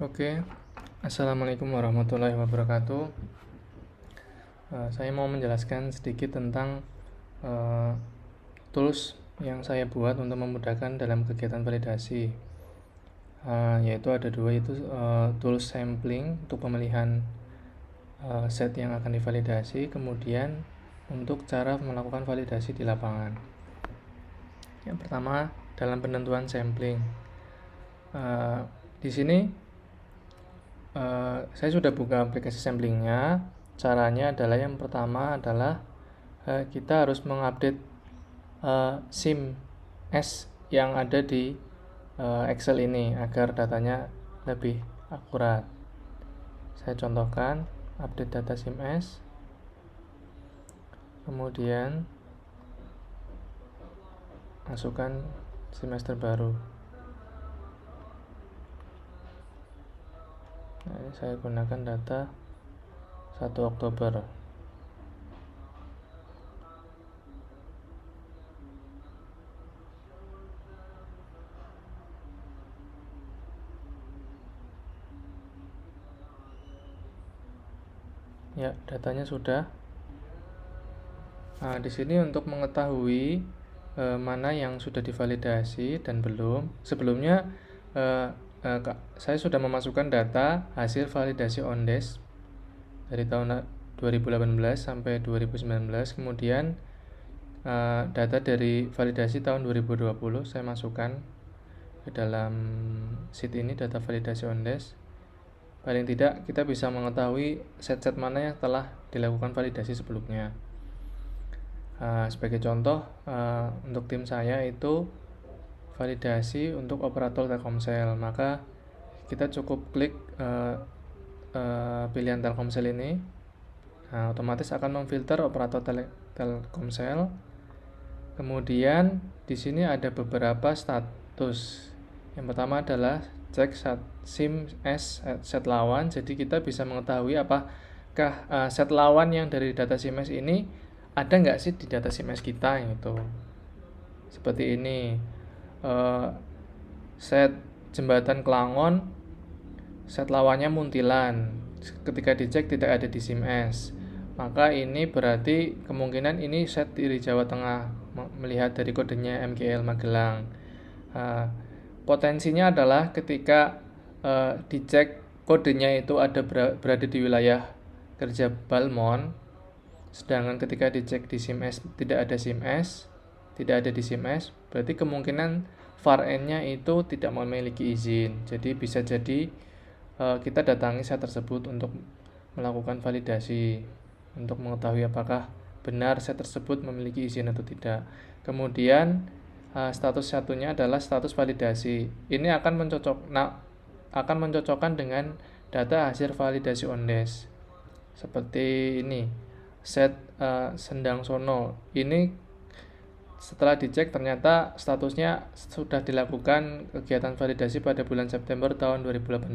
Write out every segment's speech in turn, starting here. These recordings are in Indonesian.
Oke, Assalamualaikum warahmatullahi wabarakatuh. Saya mau menjelaskan sedikit tentang tools yang saya buat untuk memudahkan dalam kegiatan validasi. Yaitu ada dua, yaitu tools sampling untuk pemilihan set yang akan divalidasi, kemudian untuk cara melakukan validasi di lapangan. Yang pertama, dalam penentuan sampling. Di sini saya sudah buka aplikasi samplingnya. Caranya adalah yang pertama adalah kita harus mengupdate SIM S yang ada di Excel ini agar datanya lebih akurat. Saya contohkan, update data SIM S, kemudian masukkan semester baru. Nah, ini saya gunakan data 1 Oktober. Ya, datanya sudah. Nah, di sini untuk mengetahui mana yang sudah divalidasi dan belum. Sebelumnya saya sudah memasukkan data hasil validasi OnDesk dari tahun 2018 sampai 2019. Kemudian data dari validasi tahun 2020 saya masukkan ke dalam sheet ini, data validasi OnDesk. Paling tidak kita bisa mengetahui set-set mana yang telah dilakukan validasi sebelumnya. Sebagai contoh, untuk tim saya itu validasi untuk operator Telkomsel, maka kita cukup klik pilihan Telkomsel ini. Nah, otomatis akan memfilter operator Telkomsel. Kemudian di sini ada beberapa status. Yang pertama adalah cek SIM S set lawan. Jadi kita bisa mengetahui apakah set lawan yang dari data SIM S ini ada nggak sih di data SIM S kita gitu. Seperti ini, set jembatan Kelangon, set lawannya Muntilan. Ketika dicek tidak ada di SIM S, maka ini berarti kemungkinan ini set di Jawa Tengah, melihat dari kodenya MGL Magelang. Potensinya adalah ketika dicek kodenya itu ada berada di wilayah kerja Balmond, sedangkan ketika dicek di SIM S tidak ada SIM S, tidak ada di SIM S, berarti kemungkinan var-n-nya itu tidak memiliki izin. Jadi bisa jadi kita datangi set tersebut untuk melakukan validasi, untuk mengetahui apakah benar set tersebut memiliki izin atau tidak. Kemudian status satunya adalah status validasi. Ini akan mencocokkan dengan data hasil validasi OnDesk. Seperti ini, set Sendang Sono. Ini setelah dicek ternyata statusnya sudah dilakukan kegiatan validasi pada bulan September tahun 2018.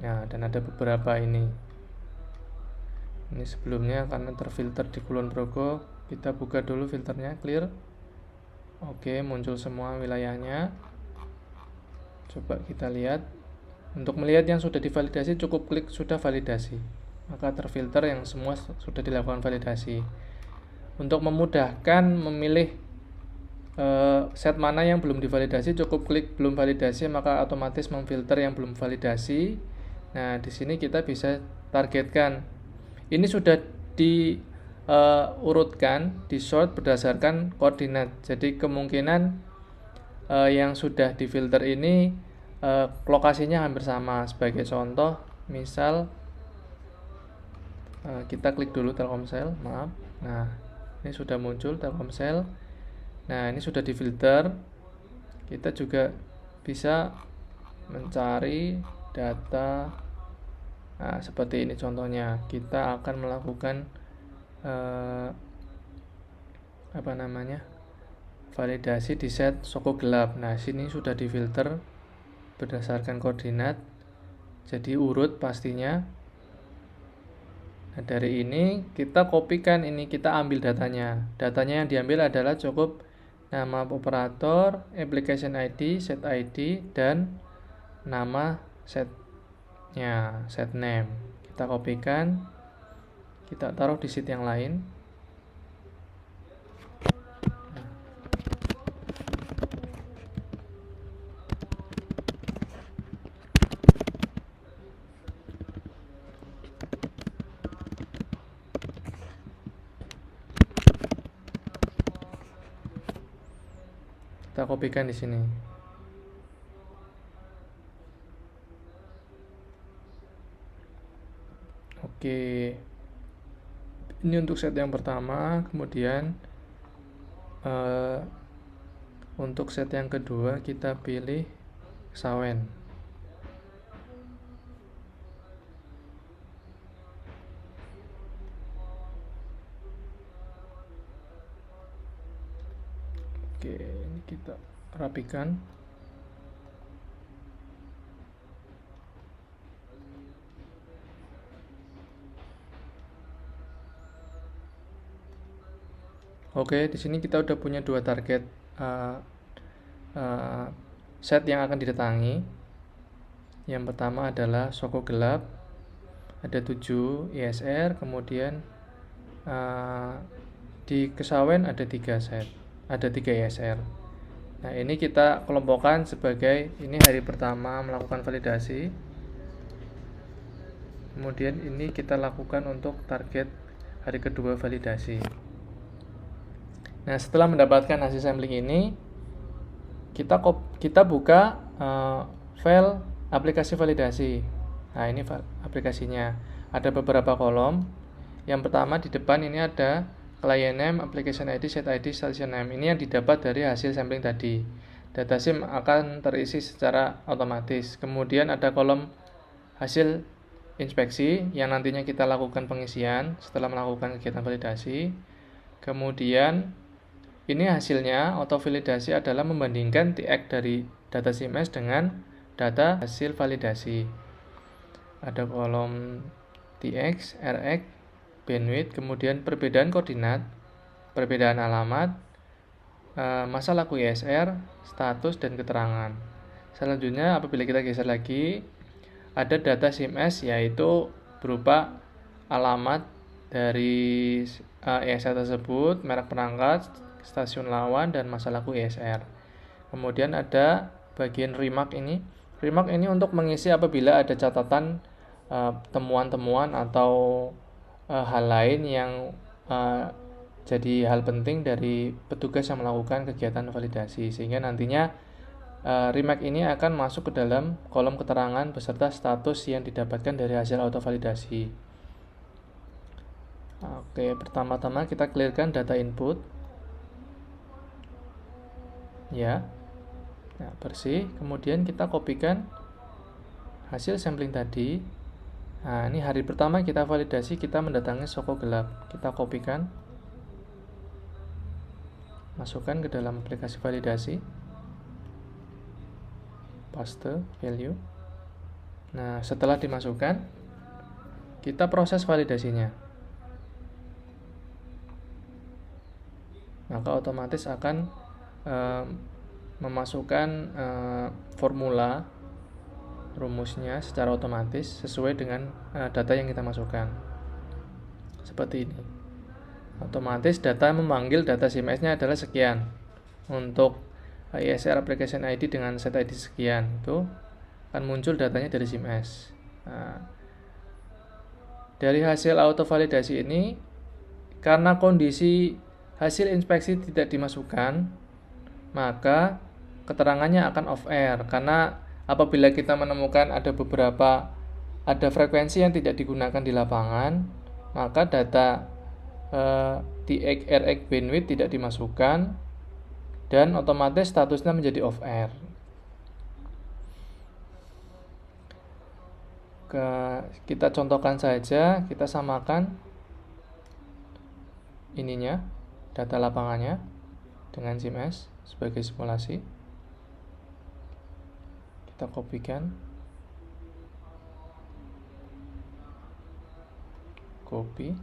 Ya, dan ada beberapa ini. Ini sebelumnya karena terfilter di Kulon Progo, kita buka dulu filternya, clear. Oke, muncul semua wilayahnya. Coba kita lihat. Untuk melihat yang sudah divalidasi, cukup klik sudah validasi, maka terfilter yang semua sudah dilakukan validasi. Untuk memudahkan memilih set mana yang belum divalidasi, cukup klik belum validasi, maka otomatis memfilter yang belum validasi. Nah, di sini kita bisa targetkan. Ini sudah diurutkan, di sort berdasarkan koordinat. Jadi kemungkinan yang sudah difilter ini lokasinya hampir sama. Sebagai contoh, misal kita klik dulu Telkomsel, maaf. Nah, ini sudah muncul Telkomsel. Nah, ini sudah difilter. Kita juga bisa mencari data. Nah, seperti ini contohnya. Kita akan melakukan validasi di set Soko Gelap. Nah, sini sudah difilter berdasarkan koordinat. Jadi urut pastinya. Nah, dari ini kita kopikan, ini kita ambil datanya. Datanya yang diambil adalah cukup nama operator, application ID, set ID, dan nama setnya, set name. Kita kopikan, kita taruh di sheet yang lain. Kita kopikan di sini. Oke. Ini untuk set yang pertama, kemudian untuk set yang kedua kita pilih sawen. Oke, ini kita rapikan. Oke, di sini kita udah punya dua target set yang akan didatangi. Yang pertama adalah Soko Gelap, ada 7 ISR, kemudian di Kesawen ada 3 set, ada 3 ISR. Nah, ini kita kelompokkan sebagai ini hari pertama melakukan validasi. Kemudian ini kita lakukan untuk target hari kedua validasi. Nah, setelah mendapatkan hasil sampling ini, kita buka file aplikasi validasi. Nah, ini aplikasinya. Ada beberapa kolom. Yang pertama di depan ini ada client name, application ID, set ID, station name. Ini yang didapat dari hasil sampling tadi. Data SIM akan terisi secara otomatis. Kemudian ada kolom hasil inspeksi yang nantinya kita lakukan pengisian setelah melakukan kegiatan validasi. Kemudian ini hasilnya auto validasi adalah membandingkan TX dari data CMS dengan data hasil validasi. Ada kolom TX, RX, bandwidth, kemudian perbedaan koordinat, perbedaan alamat, masa laku ISR, status, dan keterangan. Selanjutnya apabila kita geser lagi, ada data CMS yaitu berupa alamat dari ISR tersebut, merek perangkat, stasiun lawan, dan masa laku ISR. Kemudian ada bagian remark ini. Remark ini untuk mengisi apabila ada catatan temuan-temuan atau hal lain yang jadi hal penting dari petugas yang melakukan kegiatan validasi, sehingga nantinya remark ini akan masuk ke dalam kolom keterangan beserta status yang didapatkan dari hasil auto validasi. Oke, pertama-tama kita clearkan data input. Ya. Nah, bersih. Kemudian kita kopikan hasil sampling tadi. Nah, ini hari pertama kita validasi, kita mendatangi Soko Gelap. Kita kopikan. Masukkan ke dalam aplikasi validasi. Paste value. Nah, setelah dimasukkan, kita proses validasinya. Maka otomatis akan memasukkan formula rumusnya secara otomatis sesuai dengan data yang kita masukkan. Seperti ini. Otomatis data memanggil data CMS-nya adalah sekian. Untuk ISR application ID dengan set ID sekian, itu akan muncul datanya dari CMS. Nah, dari hasil auto validasi ini, karena kondisi hasil inspeksi tidak dimasukkan, maka keterangannya akan off air, karena apabila kita menemukan ada frekuensi yang tidak digunakan di lapangan, maka data TX, RX, bandwidth tidak dimasukkan dan otomatis statusnya menjadi off air. Kita contohkan saja, kita samakan ininya, data lapangannya dengan CMS sebagai simulasi. Kita kopikan, copy,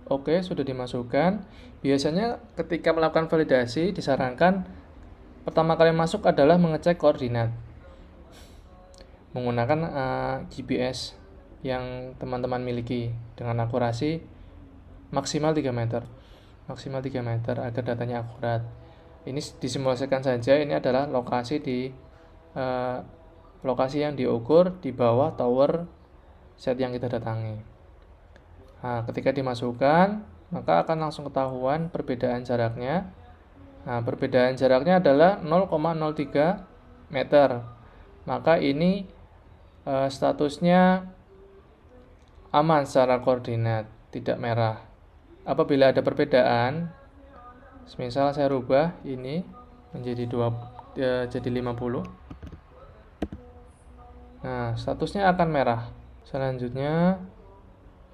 Oke, sudah dimasukkan. Biasanya ketika melakukan validasi disarankan pertama kali masuk adalah mengecek koordinat menggunakan GPS yang teman-teman miliki dengan akurasi maksimal 3 meter. Maksimal 3 meter agar datanya akurat. Ini disimulasikan saja, ini adalah lokasi lokasi yang diukur di bawah tower set yang kita datangi. Nah, ketika dimasukkan, maka akan langsung ketahuan perbedaan jaraknya. Nah, perbedaan jaraknya adalah 0,03 meter. Maka ini statusnya aman secara koordinat, tidak merah. Apabila ada perbedaan, misal saya rubah ini menjadi 50. Nah, statusnya akan merah. Selanjutnya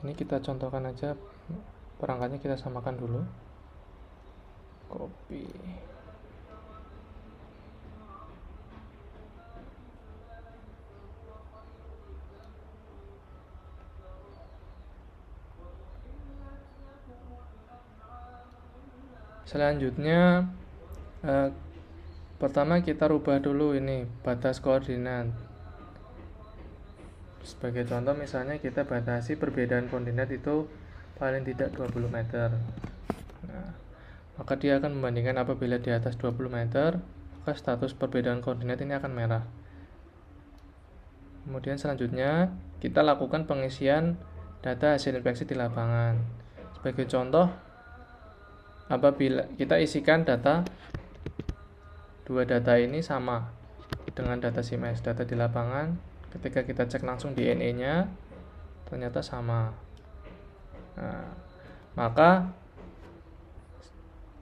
ini kita contohkan aja, perangkatnya kita samakan dulu. Copy. Selanjutnya pertama kita rubah dulu ini batas koordinat. Sebagai contoh misalnya kita batasi perbedaan koordinat itu paling tidak 20 meter. Nah, maka dia akan membandingkan apabila di atas 20 meter, maka status perbedaan koordinat ini akan merah. Kemudian selanjutnya kita lakukan pengisian data hasil inspeksi di lapangan. Sebagai contoh, apabila kita isikan dua data ini sama dengan data SIMS, data di lapangan, ketika kita cek langsung di NE-nya ternyata sama. Nah, maka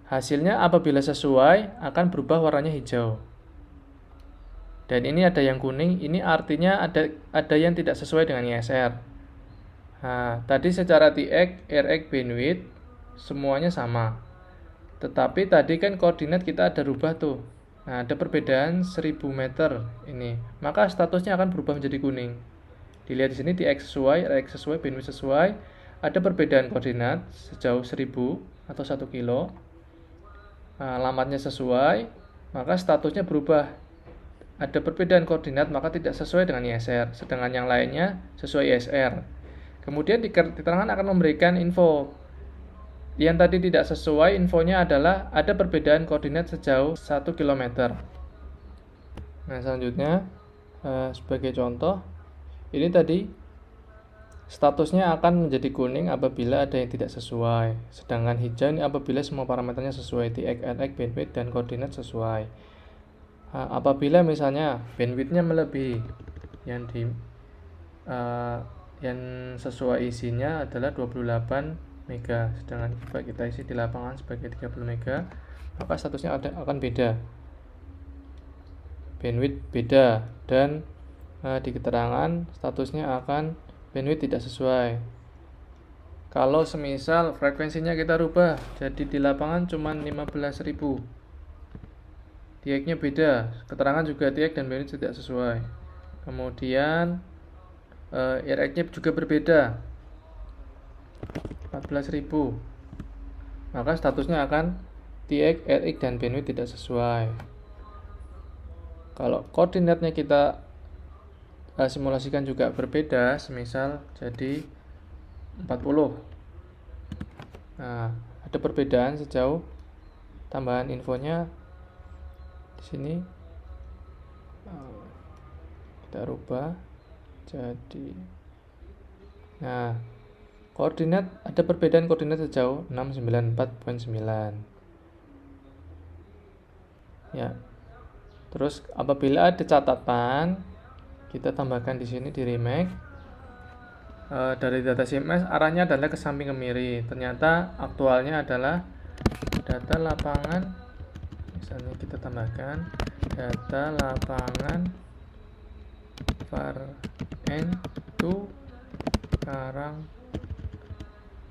hasilnya apabila sesuai akan berubah warnanya hijau. Dan ini ada yang kuning, ini artinya ada yang tidak sesuai dengan ISR. Nah, tadi secara TX, RX, bandwidth semuanya sama. Tetapi tadi kan koordinat kita ada rubah tuh. Nah, ada perbedaan 1000 meter ini. Maka statusnya akan berubah menjadi kuning. Dilihat di sini TX sesuai, RX sesuai, bandwidth sesuai. Ada perbedaan koordinat sejauh 1000 atau 1 kilo. Nah, alamatnya sesuai, maka statusnya berubah. Ada perbedaan koordinat maka tidak sesuai dengan ISR, sedangkan yang lainnya sesuai ISR. Kemudian keterangan akan memberikan info. Yang tadi tidak sesuai, infonya adalah ada perbedaan koordinat sejauh 1 km. Nah, selanjutnya sebagai contoh, ini tadi statusnya akan menjadi kuning apabila ada yang tidak sesuai, sedangkan hijau ini apabila semua parameternya sesuai, TX, RX, bandwidth, dan koordinat sesuai. Nah, apabila misalnya bandwidthnya melebihi yang sesuai isinya adalah 28 mega, sedangkan kita isi di lapangan sebagai 30 mega, maka statusnya akan beda, bandwidth beda, dan di keterangan statusnya akan bandwidth tidak sesuai. Kalau semisal frekuensinya kita rubah jadi di lapangan cuma 15.000, TX-nya beda, keterangan juga TX dan bandwidth tidak sesuai. Kemudian RX-nya juga berbeda, 14.000, maka statusnya akan TX, RX, dan bandwidth tidak sesuai. Kalau koordinatnya kita simulasikan juga berbeda, semisal jadi 40. Nah, ada perbedaan sejauh, tambahan infonya di sini kita rubah jadi, nah, koordinat ada perbedaan koordinat sejauh 694.9. Ya. Terus apabila ada catatan, kita tambahkan di sini di remake. Dari data CMS arahnya adalah ke samping kemiri. Ternyata aktualnya adalah data lapangan. Misalnya kita tambahkan data lapangan var N2 Karang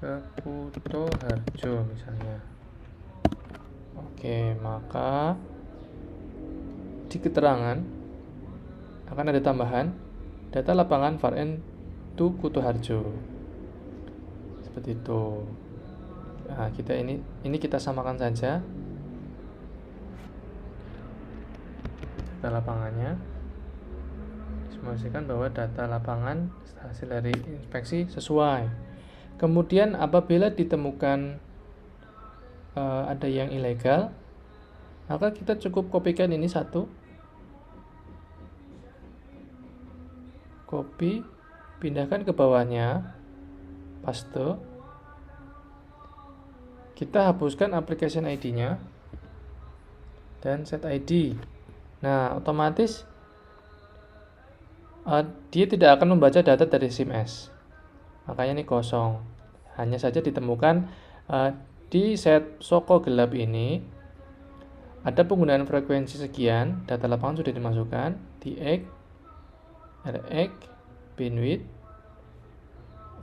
ke Kutoharjo misalnya. Oke, maka di keterangan akan ada tambahan data lapangan var N2 Kutoharjo. Seperti itu. Nah, kita ini kita samakan saja data lapangannya. Memastikan bahwa data lapangan hasil dari inspeksi sesuai. Kemudian apabila ditemukan ada yang ilegal, maka kita cukup kopikan ini satu, copy, pindahkan ke bawahnya, paste. Kita hapuskan application ID-nya dan set ID. Nah, otomatis dia tidak akan membaca data dari SIM-S. Makanya ini kosong. Hanya saja ditemukan di set Soko gelap ini ada penggunaan frekuensi sekian, data lapangan sudah dimasukkan, DX, RX, bandwidth.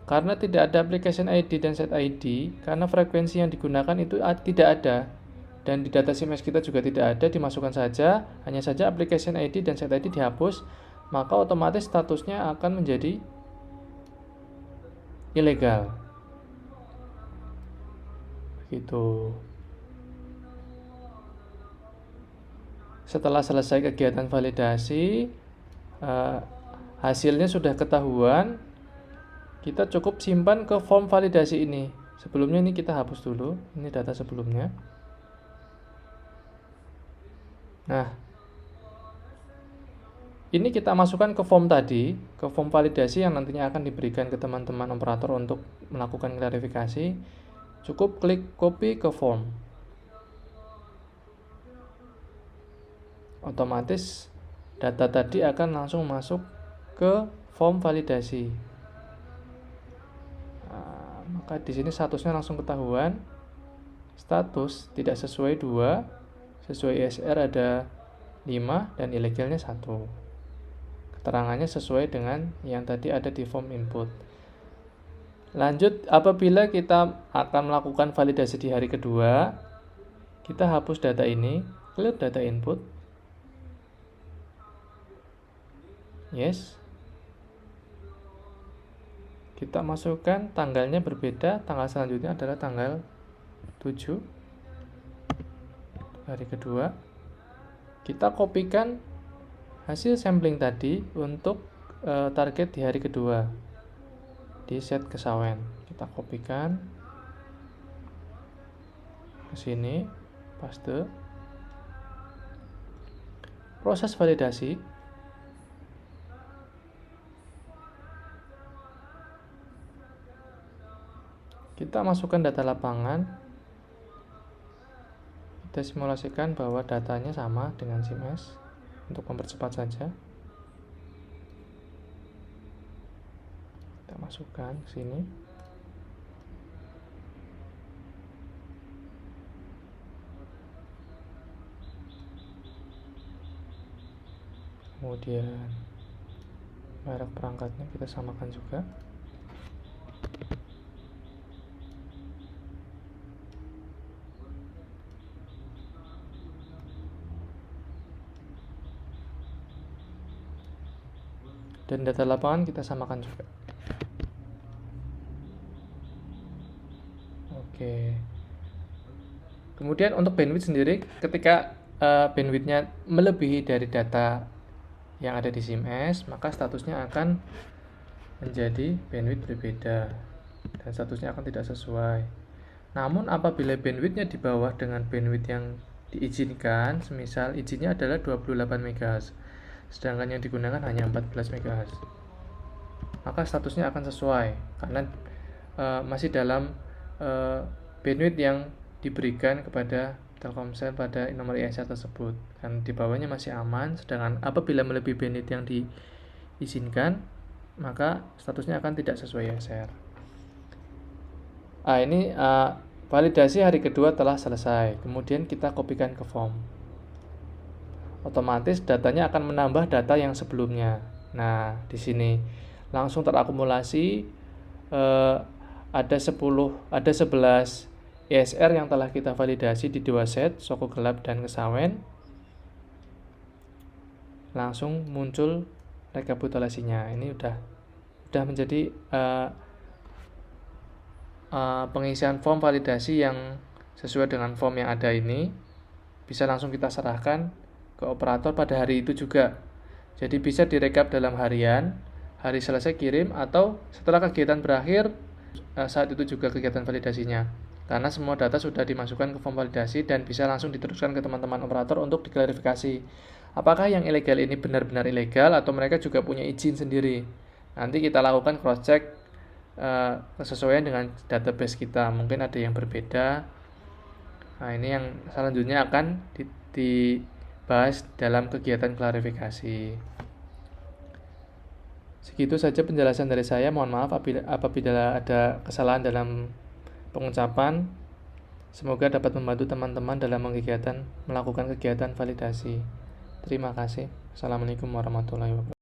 Karena tidak ada application ID dan set ID, karena frekuensi yang digunakan itu tidak ada, dan di data SIM-S kita juga tidak ada, dimasukkan saja, hanya saja application ID dan set ID dihapus, maka otomatis statusnya akan menjadi ilegal. Begitu. Setelah selesai kegiatan validasi, hasilnya sudah ketahuan, kita cukup simpan ke form validasi ini. Sebelumnya ini kita hapus dulu, ini data sebelumnya. Nah, ini kita masukkan ke form tadi, ke form validasi yang nantinya akan diberikan ke teman-teman operator untuk melakukan klarifikasi. Cukup klik copy ke form. Otomatis data tadi akan langsung masuk ke form validasi. Maka di sini statusnya langsung ketahuan. Status tidak sesuai 2, sesuai ISR ada 5 dan ilegalnya 1. Keterangannya sesuai dengan yang tadi ada di form input. Lanjut, apabila kita akan melakukan validasi di hari kedua, kita hapus data ini, clear data input. Yes. Kita masukkan tanggalnya berbeda, tanggal selanjutnya adalah tanggal 7 hari kedua. Kita kopikan hasil sampling tadi untuk target di hari kedua di set kesawen. Kita kopikan ke sini, paste. Proses validasi. Kita masukkan data lapangan, kita simulasikan bahwa datanya sama dengan SIM-S untuk mempercepat saja. Kita masukkan ke sini. Kemudian merek perangkatnya kita samakan juga. Dan data lapangan kita samakan juga. Oke. Kemudian untuk bandwidth sendiri, ketika bandwidthnya melebihi dari data yang ada di SIM-S, maka statusnya akan menjadi bandwidth berbeda dan statusnya akan tidak sesuai. Namun apabila bandwidthnya di bawah dengan bandwidth yang diizinkan, semisal izinnya adalah 28 MHz, sedangkan yang digunakan hanya 14 MHz, maka statusnya akan sesuai karena masih dalam bandwidth yang diberikan kepada Telkomsel pada nomor ISR tersebut, dan di bawahnya masih aman. Sedangkan apabila melebihi bandwidth yang diizinkan, maka statusnya akan tidak sesuai ISR. Ini validasi hari kedua telah selesai. Kemudian kita kopikan ke form. Otomatis datanya akan menambah data yang sebelumnya. Nah, di sini langsung terakumulasi ada 11 ISR yang telah kita validasi di dua set, Soko gelap dan kesawen. Langsung muncul rekapitulasinya. Ini udah menjadi pengisian form validasi yang sesuai dengan form yang ada ini, bisa langsung kita serahkan ke operator pada hari itu juga. Jadi bisa direkap dalam harian, hari selesai kirim, atau setelah kegiatan berakhir, saat itu juga kegiatan validasinya. Karena semua data sudah dimasukkan ke form validasi dan bisa langsung diteruskan ke teman-teman operator untuk diklarifikasi. Apakah yang ilegal ini benar-benar ilegal atau mereka juga punya izin sendiri? Nanti kita lakukan cross-check kesesuaian dengan database kita. Mungkin ada yang berbeda. Nah, ini yang selanjutnya akan dibahas dalam kegiatan klarifikasi. Segitu saja penjelasan dari saya. Mohon maaf apabila ada kesalahan dalam pengucapan. Semoga dapat membantu teman-teman dalam melakukan kegiatan validasi. Terima kasih. Assalamualaikum warahmatullahi wabarakatuh.